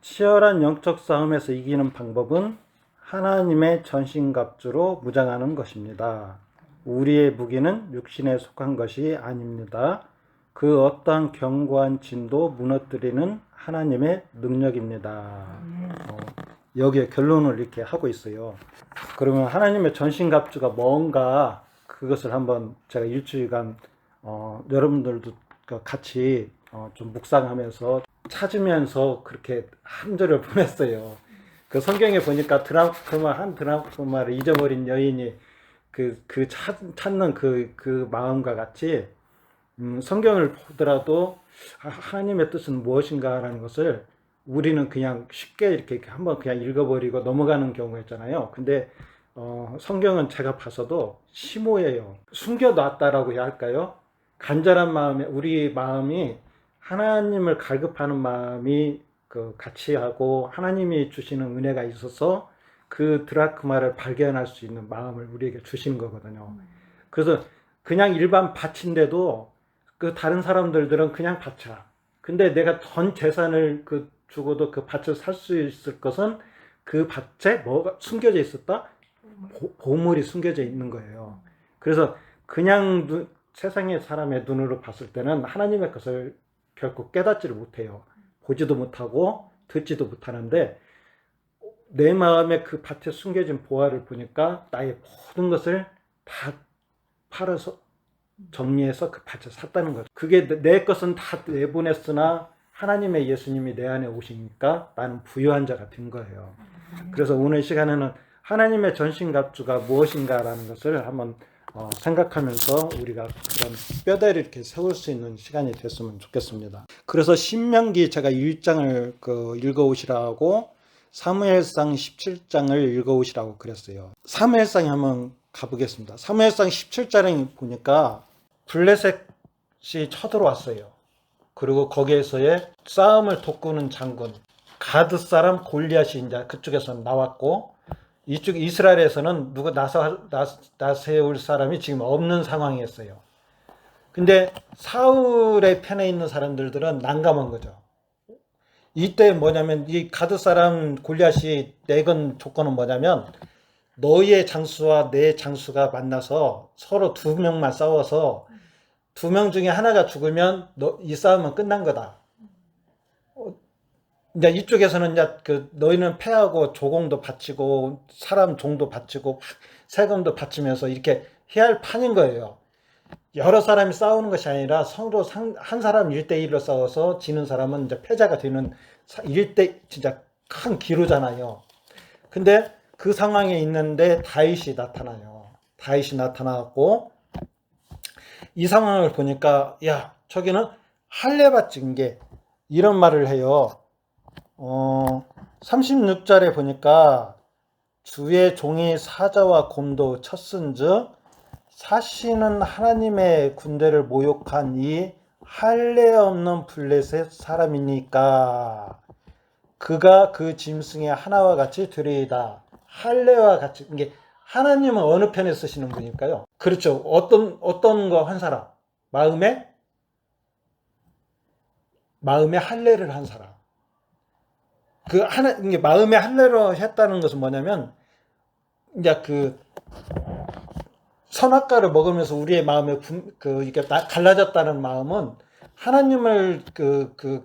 치열한 영적 싸움에서 이기는 방법은 하나님의 전신갑주로 무장하는 것입니다. 우리의 무기는 육신에 속한 것이 아닙니다. 그 어떠한 견고한 진도 무너뜨리는 하나님의 능력입니다. 여기에 결론을 이렇게 하고 있어요. 그러면 하나님의 전신갑주가 뭔가 그것을 한번 제가 일주일간 여러분들도 같이 좀 묵상하면서 찾으면서 그렇게 한 주를 보냈어요. 그 성경에 보니까 한 드라크마를 잊어버린 여인이 찾는 그 마음과 같이 성경을 보더라도 하나님의 뜻은 무엇인가라는 것을 우리는 그냥 쉽게 이렇게 한번 그냥 읽어버리고 넘어가는 경우가 있잖아요. 근데 성경은 제가 봐서도 심오해요. 숨겨놨다라고 해야 할까요? 간절한 마음에 우리 마음이 하나님을 갈급하는 마음이 같이 하고 하나님이 주시는 은혜가 있어서 그 드라크마를 발견할 수 있는 마음을 우리에게 주신 거거든요. 그래서 그냥 일반 밭인데도 그 다른 사람들은 그냥 밭이야. 근데 내가 전 재산을 주고도 그 밭을 살 수 있을 것은 그 밭에 뭐가 숨겨져 있었다? 보물이 숨겨져 있는 거예요. 그래서 그냥 세상의 사람의 눈으로 봤을 때는 하나님의 것을 결코 깨닫지를 못해요. 보지도 못하고 듣지도 못하는데 내 마음에 그 밭에 숨겨진 보화를 보니까 나의 모든 것을 다 팔아서 정리해서 그 밭을 샀다는 거죠. 그게 내 것은 다 내보냈으나 하나님의 예수님이 내 안에 오시니까 나는 부유한 자가 된 거예요. 그래서 오늘 시간에는 하나님의 전신갑주가 무엇인가라는 것을 한번 생각하면서 우리가 그런 뼈대를 이렇게 세울 수 있는 시간이 됐으면 좋겠습니다. 그래서 신명기 제가 1장을 읽어오시라고 사무엘상 17장을 읽어오시라고 그랬어요. 사무엘상에 한번 가보겠습니다. 사무엘상 17장에 보니까 블레셋이 쳐들어왔어요. 그리고 거기에서의 싸움을 돋구는 장군 가드 사람 골리앗이 이제 그쪽에서 나왔고 이쪽 이스라엘에서는 누가 나세울 사람이 지금 없는 상황이었어요. 근데 사울의 편에 있는 사람들은 난감한 거죠. 이때 뭐냐면 이 가드 사람 골리앗이 내건 조건은 뭐냐면 너의 장수와 내 장수가 만나서 서로 두 명만 싸워서 두 명 중에 하나가 죽으면 이 싸움은 끝난 거다. 이제 이쪽에서는 이제 너희는 패하고 조공도 바치고 사람 종도 바치고 세금도 바치면서 이렇게 해야 할 판인 거예요. 여러 사람이 싸우는 것이 아니라 서로 한 사람 1대1로 싸워서 지는 사람은 이제 패자가 되는 진짜 큰 기로잖아요. 근데 그 상황에 있는데 다윗이 나타나요. 다윗이 나타나고 이 상황을 보니까 야 저기는 할례밭 징계 이런 말을 해요. 36절에 보니까 주의 종이 사자와 곰도 쳤은즉 사시는 하나님의 군대를 모욕한 이 할례 없는 블레셋 사람이니까 그가 그 짐승의 하나와 같이 되리이다. 할례와 같이 이게 하나님은 어느 편에 쓰시는 분일까요? 그렇죠. 어떤 거 한 사람 마음에 할례를 한 사람. 이게 마음에 할례로 했다는 것은 뭐냐면 이제 선악과를 먹으면서 우리의 마음에 이게 갈라졌다는 마음은 하나님을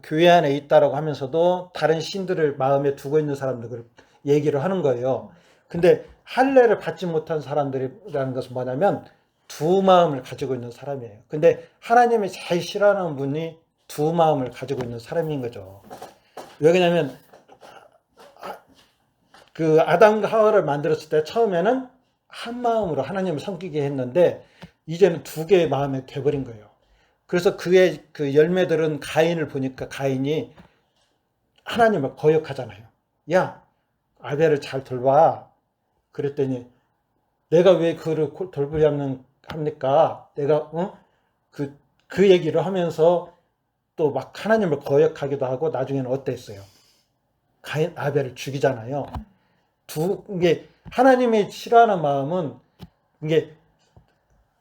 교회 안에 있다라고 하면서도 다른 신들을 마음에 두고 있는 사람들을 얘기를 하는 거예요. 근데 할례를 받지 못한 사람들이라는 것은 뭐냐면 두 마음을 가지고 있는 사람이에요. 근데 하나님이 제일 싫어하는 분이 두 마음을 가지고 있는 사람인 거죠. 왜 그러냐면 아담과 하와를 만들었을 때 처음에는 한 마음으로 하나님을 섬기게 했는데 이제는 두 개의 마음이 돼버린 거예요. 그래서 그의 열매들은 가인을 보니까 가인이 하나님을 거역하잖아요. 야 아벨을 잘 돌봐. 그랬더니 내가 왜 그를 돌보려 합니까? 내가 그 얘기를 하면서 또 막 하나님을 거역하기도 하고 나중에는 어땠어요? 가인 아벨을 죽이잖아요. 이게 하나님이 싫어하는 마음은 이게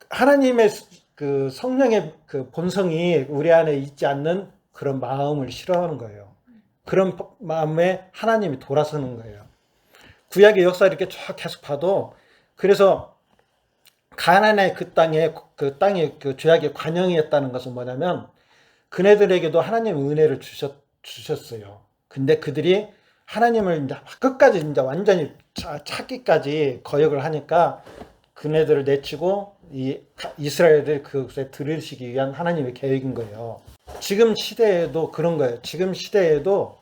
하나님의 성령의 본성이 우리 안에 있지 않는 그런 마음을 싫어하는 거예요. 그런 마음에 하나님이 돌아서는 거예요. 구약의 역사를 이렇게 쭉 계속 봐도, 그래서 가나안의 그 땅이 그 죄악의 관영이었다는 것은 뭐냐면, 그네들에게도 하나님 은혜를 주셨어요. 근데 그들이 하나님을 이제 끝까지 이제 완전히 찾기까지 거역을 하니까 그네들을 내치고 이 이스라엘을 그것에 들으시기 위한 하나님의 계획인 거예요. 지금 시대에도 그런 거예요. 지금 시대에도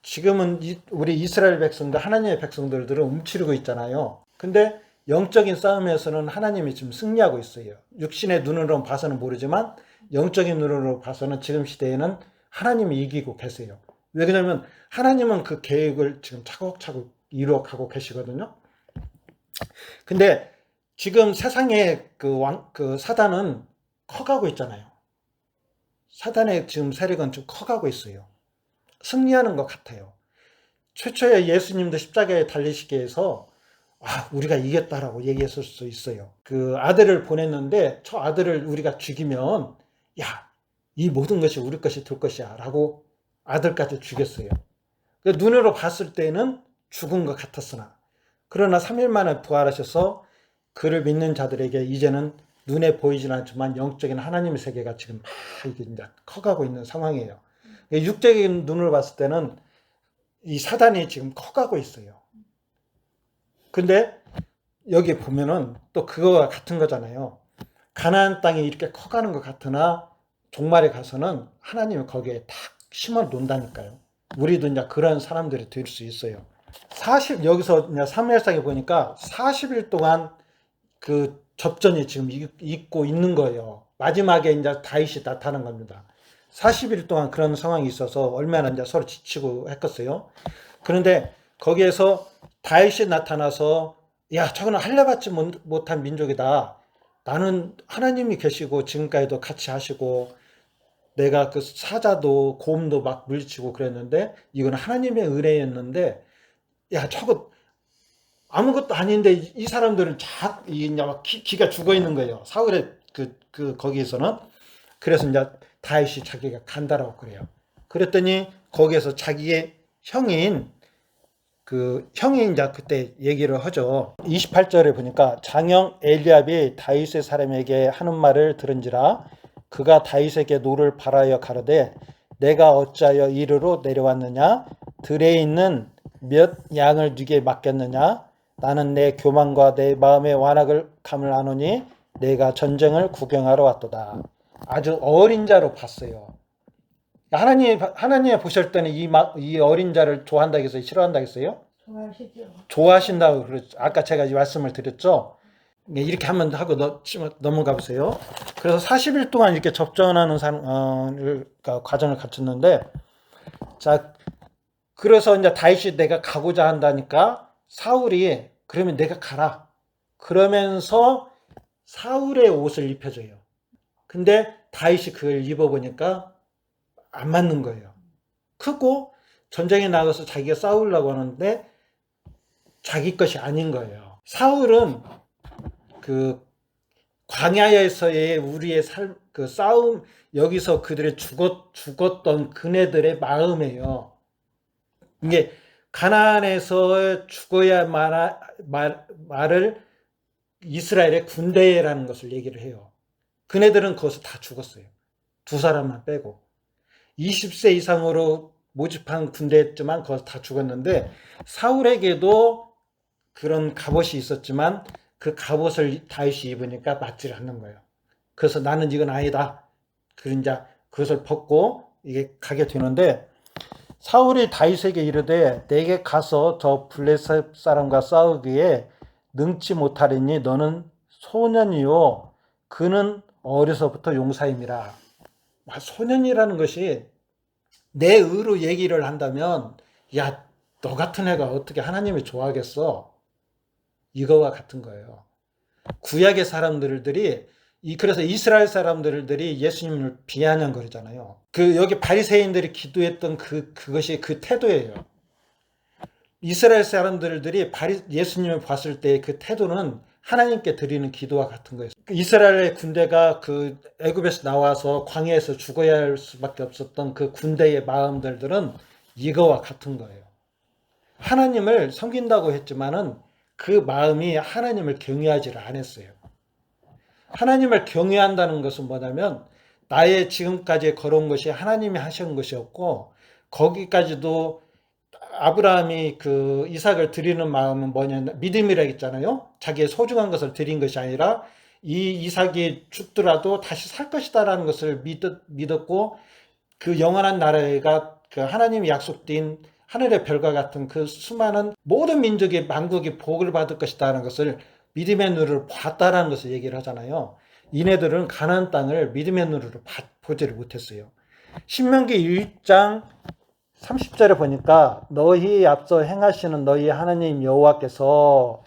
지금은 우리 이스라엘 백성들, 하나님의 백성들을 움츠리고 있잖아요. 근데 영적인 싸움에서는 하나님이 지금 승리하고 있어요. 육신의 눈으로 봐서는 모르지만 영적인 눈으로 봐서는 지금 시대에는 하나님이 이기고 계세요. 왜 그러냐면 하나님은 그 계획을 지금 차곡차곡 이루어가고 계시거든요. 근데 지금 세상의 그 사단은 커가고 있잖아요. 사단의 지금 세력은 좀 커가고 있어요. 승리하는 것 같아요. 최초에 예수님도 십자가에 달리시기 위해서 우리가 이겼다라고 얘기했을 수 있어요. 그 아들을 보냈는데 저 아들을 우리가 죽이면 이 모든 것이 우리 것이 될 것이야 라고 아들까지 죽였어요. 눈으로 봤을 때는 죽은 것 같았으나 그러나 3일 만에 부활하셔서 그를 믿는 자들에게 이제는 눈에 보이진 않지만 영적인 하나님의 세계가 지금 막 이제 커가고 있는 상황이에요. 육적인 눈으로 봤을 때는 이 사단이 지금 커가고 있어요. 근데 여기 보면은 또 그거와 같은 거잖아요. 가나안 땅이 이렇게 커가는 것 같으나 종말에 가서는 하나님이 거기에 탁 심어 놓는다니까요. 우리도 이제 그런 사람들이 될 수 있어요. 여기서 이제 사무엘상에 보니까 40일 동안 그 접전이 지금 있고 있는 거예요. 마지막에 이제 다윗이 나타난 겁니다. 40일 동안 그런 상황이 있어서 얼마나 이제 서로 지치고 했겠어요. 그런데 거기에서 다윗이 나타나서 저거는 할례받지 못한 민족이다. 나는 하나님이 계시고 지금까지도 같이 하시고 내가 그 사자도 곰도 막 물리치고 그랬는데 이건 하나님의 은혜였는데 저거 아무것도 아닌데 이 사람들은 막 기가 죽어 있는 거예요. 사울의 거기에서는. 그래서 이제 다윗이 자기가 간다라고 그래요. 그랬더니 거기에서 자기의 형인 이제 그때 얘기를 하죠. 28절에 보니까 장형 엘리압이 다윗의 사람에게 하는 말을 들은지라 그가 다윗에게 노를 바라여 가로되 내가 어찌하여 이르로 내려왔느냐 들에 있는 몇 양을 네게 맡겼느냐 나는 내 교만과 내 마음의 완악을 감을 아노니 내가 전쟁을 구경하러 왔도다. 아주 어린 자로 봤어요. 하나님이 보실 때는 이 어린 자를 좋아한다고 했어요? 싫어한다고 했어요? 좋아하시죠. 좋아하신다고 그랬죠. 아까 제가 말씀을 드렸죠. 이렇게 한번 하고 넘어가 보세요. 그래서 40일 동안 이렇게 접전하는 과정을 갖췄는데, 자, 그래서 이제 다윗이 내가 가고자 한다니까 사울이 그러면 내가 가라. 그러면서 사울의 옷을 입혀줘요. 근데 다윗이 그걸 입어보니까 안 맞는 거예요. 크고 전쟁에 나가서 자기가 싸우려고 하는데 자기 것이 아닌 거예요. 사울은 그 광야에서의 우리의 그 싸움, 여기서 그들의 죽었던 그네들의 마음이에요. 이게 가나안에서 죽어야 말을 이스라엘의 군대라는 것을 얘기를 해요. 그네들은 거기서 다 죽었어요. 두 사람만 빼고. 20세 이상으로 모집한 군대였지만 거기서 다 죽었는데 사울에게도 그런 갑옷이 있었지만 그 갑옷을 다윗이 입으니까 맞지 않는 거예요. 그래서 나는 이건 아니다. 그러자 그것을 벗고 이게 가게 되는데 사울이 다윗에게 이르되 내게 가서 저 블레셋 사람과 싸우기에 능치 못하리니 너는 소년이요 그는 어려서부터 용사임이라. 소년이라는 것이 내 의로 얘기를 한다면 너 같은 애가 어떻게 하나님을 좋아하겠어? 이거와 같은 거예요. 구약의 사람들이 그래서 이스라엘 사람들이 예수님을 비아냥거리잖아요. 여기 바리새인들이 기도했던 그것이 그 태도예요. 이스라엘 사람들이 예수님을 봤을 때 그 태도는 하나님께 드리는 기도와 같은 거예요. 이스라엘의 군대가 그 애굽에서 나와서 광야에서 죽어야 할 수밖에 없었던 그 군대의 마음들은 이거와 같은 거예요. 하나님을 섬긴다고 했지만은 그 마음이 하나님을 경외하지를 않았어요. 하나님을 경외한다는 것은 뭐냐면 나의 지금까지 걸어온 것이 하나님이 하신 것이었고, 거기까지도 아브라함이 그 이삭을 드리는 마음은 뭐냐면 믿음이라 했잖아요. 자기의 소중한 것을 드린 것이 아니라 이 이삭이 죽더라도 다시 살 것이다라는 것을 믿었고, 그 영원한 나라가 그 하나님이 약속된 하늘의 별과 같은 그 수많은 모든 민족의 만국이 복을 받을 것이다라는 것을 믿음의 눈으로 봤다라는 것을 얘기를 하잖아요. 이네들은 가나안 땅을 믿음의 눈으로 보지를 못했어요. 신명기 1장 30절에 보니까 너희 앞서 행하시는 너희 하나님 여호와께서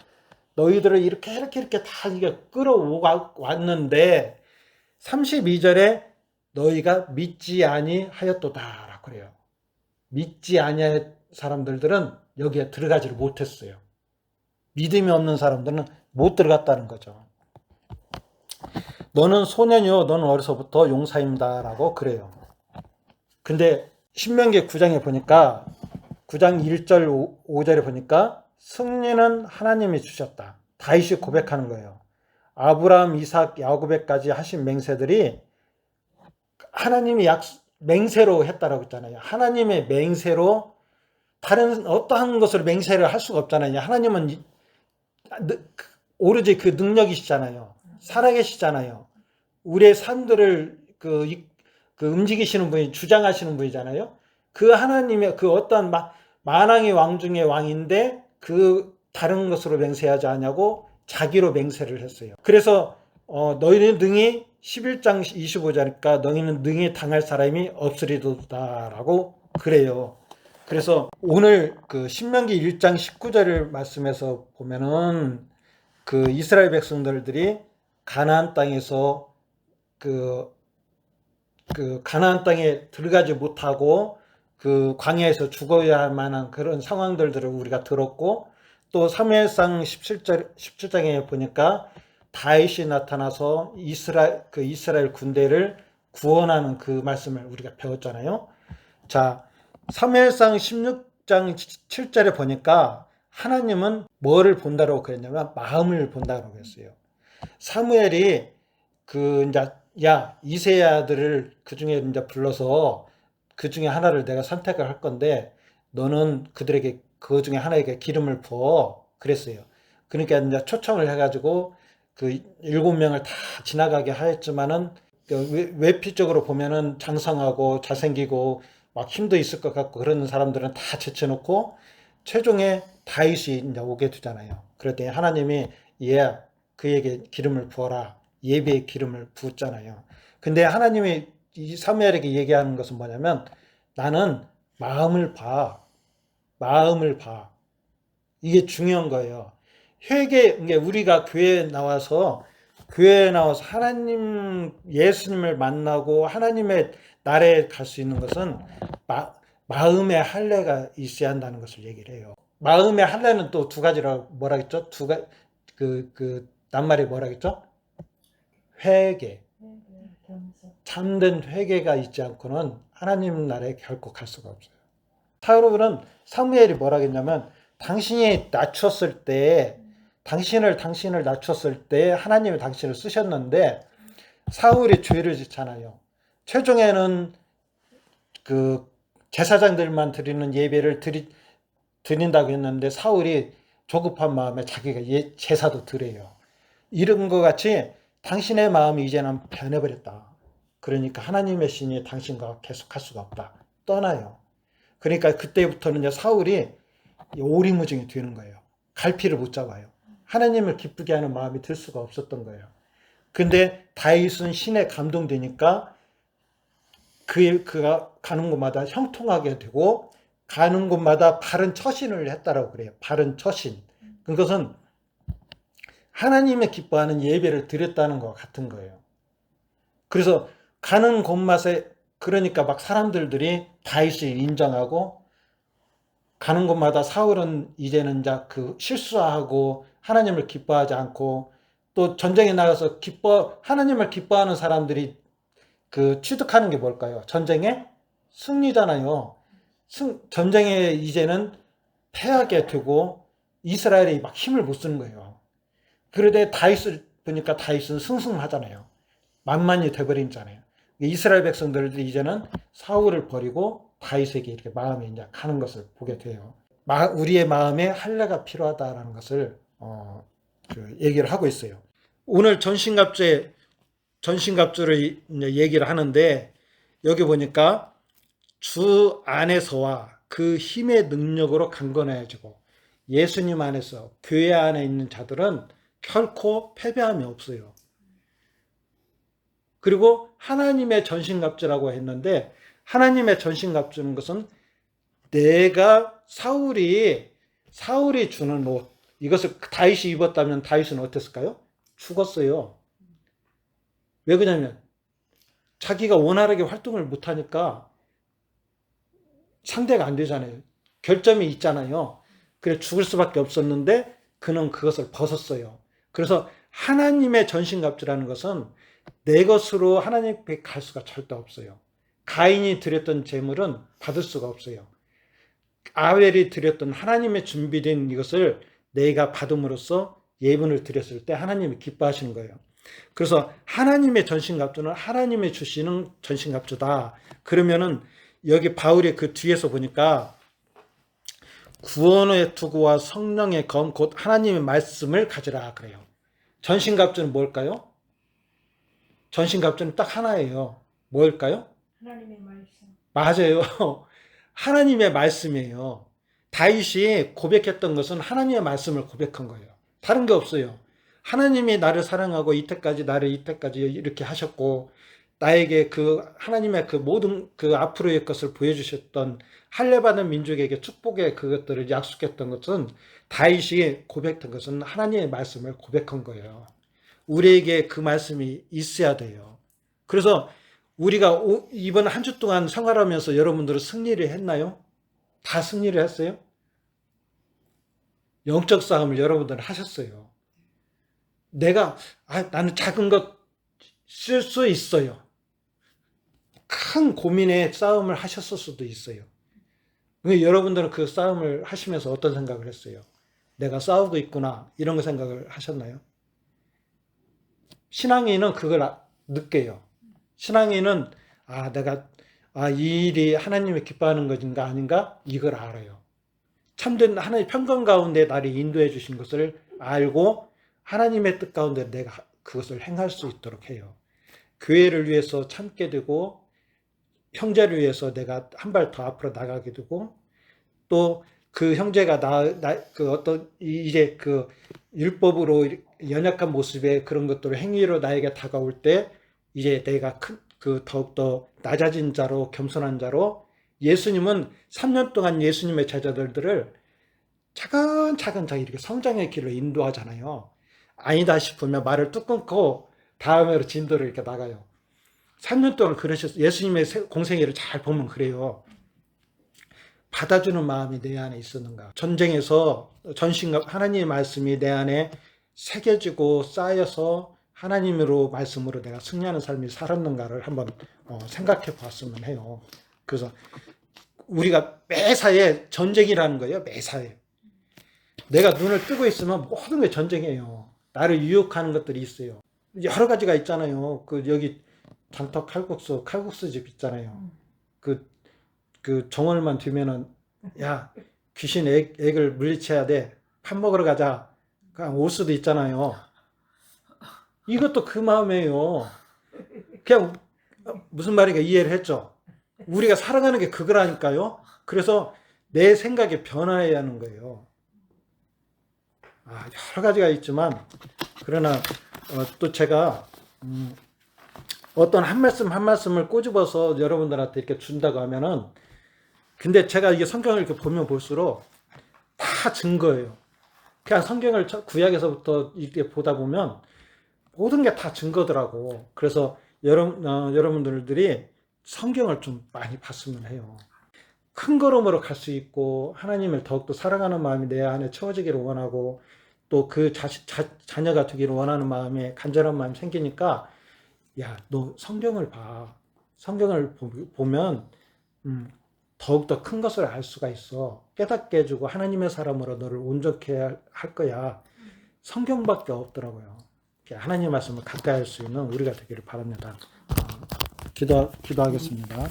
너희들을 이렇게 다 이게 끌어왔는데 32절에 너희가 믿지 아니하였도다라고 그래요. 믿지 아니할 사람들은 여기에 들어가지를 못했어요. 믿음이 없는 사람들은 못 들어갔다는 거죠. 너는 소년이요 너는 어려서부터 용사입니다라고 그래요. 근데 신명기 9장에 보니까 9장 1절 5절에 보니까 승리는 하나님이 주셨다. 다윗이 고백하는 거예요. 아브라함, 이삭, 야곱에까지 하신 맹세들이 하나님이 맹세로 했다라고 했잖아요. 하나님의 맹세로 다른 어떠한 것을 맹세를 할 수가 없잖아요. 하나님은 오로지 그 능력이시잖아요. 살아계시잖아요. 우리의 삶들을 그 움직이시는 분이 주장하시는 분이잖아요. 그 하나님의 그 어떤 만왕의 왕 중의 왕인데 그 다른 것으로 맹세하지 않냐고 자기로 맹세를 했어요. 그래서 너희는 능히 11장 25절이니까 너희는 능히 당할 사람이 없으리도다라고 그래요. 그래서 오늘 그 신명기 1장 19절 말씀에서 보면은 그 이스라엘 백성들이 가나안 땅에서 그 가나안 땅에 들어가지 못하고 그 광야에서 죽어야 할 만한 그런 상황들을 우리가 들었고, 또 사무엘상 17장에 보니까 다윗이 나타나서 이스라엘 군대를 구원하는 그 말씀을 우리가 배웠잖아요. 자, 사무엘상 16장 7절에 보니까 하나님은 뭐를 본다고 그랬냐면 마음을 본다고 했어요. 사무엘이 이새의 아들을 그 중에 이제 불러서 그 중에 하나를 내가 선택을 할 건데 너는 그들에게 그 중에 하나에게 기름을 부어 그랬어요. 그러니까 이제 초청을 해가지고 그 7명을 다 지나가게 하였지만은 외피적으로 보면은 장성하고 잘생기고 막 힘도 있을 것 같고 그런 사람들은 다 제쳐놓고 최종에 다윗이 이제 오게 되잖아요. 그럴 때 하나님이 그에게 기름을 부어라. 예비의 기름을 부었잖아요. 근데 하나님이 이 사무엘에게 얘기하는 것은 뭐냐면 나는 마음을 봐. 이게 중요한 거예요. 우리가 교회에 나와서 하나님, 예수님을 만나고 하나님의 나라에 갈 수 있는 것은 마음의 할례가 있어야 한다는 것을 얘기를 해요. 마음의 할례는 또 두 가지라고 뭐라 했죠? 낱말이 뭐라 했죠? 회개. 참된 회개가 있지 않고는 하나님 나라에 결코 갈 수가 없어요. 사울은 사무엘이 뭐라 했냐면 당신을 낮췄을 때 하나님이 당신을 쓰셨는데 사울이 죄를 짓잖아요. 최종에는 그 제사장들만 드리는 예배를 드린다고 했는데 사울이 조급한 마음에 자기가 제사도 드려요. 이런 것 같이 당신의 마음이 이제는 변해버렸다. 그러니까 하나님의 신이 당신과 계속할 수가 없다. 떠나요. 그러니까 그때부터는 이제 사울이 오리무중이 되는 거예요. 갈피를 못 잡아요. 하나님을 기쁘게 하는 마음이 들 수가 없었던 거예요. 근데 다윗은 신에 감동되니까 그가 가는 곳마다 형통하게 되고 가는 곳마다 바른 처신을 했다라고 그래요. 바른 처신. 그것은 하나님의 기뻐하는 예배를 드렸다는 것 같은 거예요. 그래서 가는 곳마다 그러니까 막 사람들이 다윗을 인정하고 가는 곳마다 사울은 이제는 이제 그 실수하고 하나님을 기뻐하지 않고 또 전쟁에 나가서 하나님을 기뻐하는 사람들이 그 취득하는 게 뭘까요? 전쟁의 승리잖아요. 전쟁에 이제는 패하게 되고 이스라엘이 막 힘을 못 쓰는 거예요. 그런데 다윗을 보니까 다윗은 승승하잖아요. 만만이 돼버리잖아요. 이스라엘 백성들이 이제는 사울을 버리고 다윗에게 이렇게 마음이 이제 가는 것을 보게 돼요. 우리의 마음에 할례가 필요하다라는 것을 얘기를 하고 있어요. 오늘 전신갑주를 이제 얘기를 하는데 여기 보니까 주 안에서와 그 힘의 능력으로 강건해지고 예수님 안에서 교회 안에 있는 자들은 결코 패배함이 없어요. 그리고 하나님의 전신갑주라고 했는데 하나님의 전신갑주는 것은 내가 사울이 주는 옷 이것을 다윗이 입었다면 다윗은 어땠을까요? 죽었어요. 왜 그러냐면 자기가 원활하게 활동을 못하니까 상대가 안 되잖아요. 결점이 있잖아요. 그래 죽을 수밖에 없었는데 그는 그것을 벗었어요. 그래서 하나님의 전신갑주라는 것은 내 것으로 하나님께 갈 수가 절대 없어요. 가인이 드렸던 제물은 받을 수가 없어요. 아벨이 드렸던 하나님의 준비된 이것을 내가 받음으로써 예분을 드렸을 때 하나님이 기뻐하시는 거예요. 그래서 하나님의 전신갑주는 하나님의 주시는 전신갑주다. 그러면은 여기 바울이 그 뒤에서 보니까 구원의 투구와 성령의 검 곧 하나님의 말씀을 가지라 그래요. 전신갑주는 뭘까요? 전신갑주는 딱 하나예요. 뭘까요? 하나님의 말씀. 맞아요. 하나님의 말씀이에요. 다윗이 고백했던 것은 하나님의 말씀을 고백한 거예요. 다른 게 없어요. 하나님이 나를 사랑하고 이때까지 이렇게 하셨고 나에게 그 하나님의 그 모든 그 앞으로의 것을 보여주셨던 할례받은 민족에게 축복의 그것들을 약속했던 것은 다윗이 고백한 것은 하나님의 말씀을 고백한 거예요. 우리에게 그 말씀이 있어야 돼요. 그래서 우리가 이번 한 주 동안 생활하면서 여러분들은 승리를 했나요? 다 승리를 했어요? 영적 싸움을 여러분들은 하셨어요. 나는 작은 것 쓸 수 있어요. 큰 고민의 싸움을 하셨을 수도 있어요. 여러분들은 그 싸움을 하시면서 어떤 생각을 했어요? 내가 싸우고 있구나 이런 거 생각을 하셨나요? 신앙인은 그걸 느껴요. 신앙인은 이 일이 하나님이 기뻐하는 것인가 아닌가 이걸 알아요. 참된 하나님의 평강 가운데 나를 인도해 주신 것을 알고 하나님의 뜻 가운데 내가 그것을 행할 수 있도록 해요. 교회를 위해서 참게 되고 형제를 위해서 내가 한 발 더 앞으로 나가게 되고 또 그 형제가 이제 그 율법으로 연약한 모습의 그런 것들을 행위로 나에게 다가올 때 이제 내가 더욱더 낮아진 자로 겸손한 자로 예수님은 3년 동안 예수님의 제자들을 차근차근 이렇게 성장의 길로 인도하잖아요. 아니다 싶으면 말을 뚝 끊고 다음으로 진도를 이렇게 나가요. 3년 동안 그러셨어요. 예수님의 공생애를 잘 보면 그래요. 받아주는 마음이 내 안에 있었는가. 전쟁에서 하나님의 말씀이 내 안에 새겨지고 쌓여서 하나님으로 말씀으로 내가 승리하는 삶이 살았는가를 한번 생각해 봤으면 해요. 그래서 우리가 매사에 전쟁이라는 거예요. 매사에. 내가 눈을 뜨고 있으면 모든 게 전쟁이에요. 나를 유혹하는 것들이 있어요. 여러 가지가 있잖아요. 여기 장터 칼국수 집 있잖아요. 그 정월만 되면은 야 귀신 액을 물리쳐야 돼. 밥 먹으러 가자. 그냥 올 수도 있잖아요. 이것도 그 마음이에요. 그냥 무슨 말인가 이해를 했죠. 우리가 살아가는 게 그거라니까요. 그래서 내 생각이 변화해야 하는 거예요. 여러 가지가 있지만 그러나 또 제가 어떤 한 말씀을 꼬집어서 여러분들한테 이렇게 준다고 하면은 근데 제가 이게 성경을 이렇게 보면 볼수록 다 증거예요. 그냥 성경을 구약에서부터 이렇게 보다 보면 모든 게 다 증거더라고. 그래서 여러분들이 성경을 좀 많이 봤으면 해요. 큰 걸음으로 갈 수 있고 하나님을 더욱더 사랑하는 마음이 내 안에 채워지기를 원하고 또 그 자녀가 되기를 원하는 마음에 간절한 마음이 생기니까 야, 너 성경을 봐. 성경을 보면 더욱더 큰 것을 알 수가 있어. 깨닫게 해주고 하나님의 사람으로 너를 온전케 할 거야. 성경밖에 없더라고요. 하나님의 말씀을 가까이 할 수 있는 우리가 되기를 바랍니다. 기도하겠습니다.